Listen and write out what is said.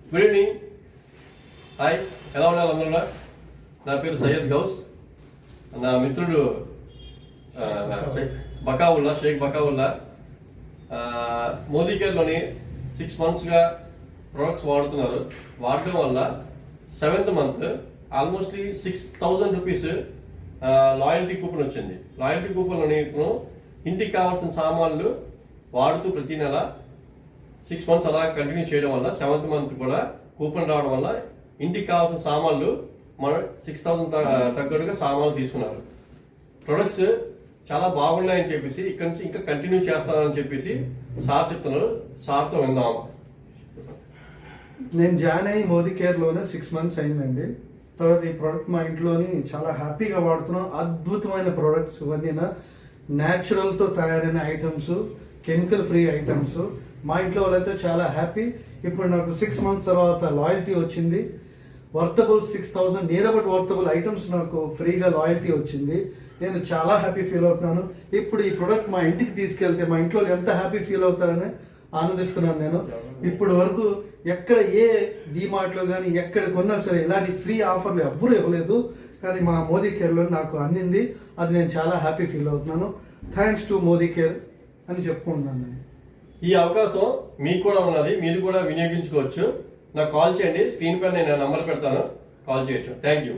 Good evening. Hi, ఎలా ఉన్నారు అందరూ? నా పేరు సయ్యద్ గౌస్. నా మిత్రుడు షేక్ బకావుల్లా మోదీ కేర్లోని 6 monthsగా ప్రొడక్ట్స్ వాడుతున్నారు. వాడటం వల్ల 7th month almostly 6,000 rupees loyalty coupon వచ్చింది. లాయల్టీ కూపన్లోని ఇప్పుడు ఇంటికి కావాల్సిన సామాన్లు వాడుతూ ప్రతి నెల 6 months అలా కంటిన్యూ చేయడం వల్ల 7th month కూడా కూపన్ రావడం వల్ల ఇంటికి కావాల్సిన సామాన్లు మనం 6,000 తగ్గట్టుగా సామాన్లు తీసుకున్నారు. ప్రొడక్ట్స్ చాలా బాగున్నాయని చెప్పేసి ఇక్కడ నుంచి ఇంకా కంటిన్యూ చేస్తానని చెప్పేసి సార్ చెప్తున్నారు. సార్తో విందాం. నేను జాయిన్ అయ్యి మోదీ కేర్లోనే 6 months అయిందండి. తర్వాత ఈ ప్రోడక్ట్ మా ఇంట్లోని చాలా హ్యాపీగా వాడుతున్నాం. అద్భుతమైన ప్రోడక్ట్స్ ఇవన్నీ న్యాచురల్తో తయారైన ఐటమ్స్, కెమికల్ ఫ్రీ ఐటమ్స్. మా ఇంట్లో వాళ్ళైతే చాలా హ్యాపీ. ఇప్పుడు నాకు 6 months తర్వాత లాయల్టీ వచ్చింది. Worthable 6,000 near about worthable items నాకు ఫ్రీగా లాయల్టీ వచ్చింది. నేను చాలా హ్యాపీ ఫీల్ అవుతున్నాను. ఇప్పుడు ఈ ప్రోడక్ట్ మా ఇంటికి తీసుకెళ్తే మా ఇంట్లో ఎంత హ్యాపీ ఫీల్ అవుతారని ఆనందిస్తున్నాను. నేను ఇప్పుడు వరకు ఎక్కడ ఏ డీమార్ట్లో కానీ ఎక్కడ కొన్నా సరే ఇలాంటి ఫ్రీ ఆఫర్లు ఎవ్వరూ ఇవ్వలేదు. కానీ మా మోదీ కేర్లో నాకు అందింది. అది నేను చాలా హ్యాపీ ఫీల్ అవుతున్నాను. థ్యాంక్స్ టు మోదీ కేర్ అని చెప్పుకుంటున్నాను నేను. ఈ అవకాశం మీకు కూడా ఉన్నది, మీరు కూడా వినియోగించుకోవచ్చు. నాకు కాల్ చేయండి. స్క్రీన్ పైన నేను నంబర్ పెడతాను, కాల్ చేయొచ్చు. Thank you.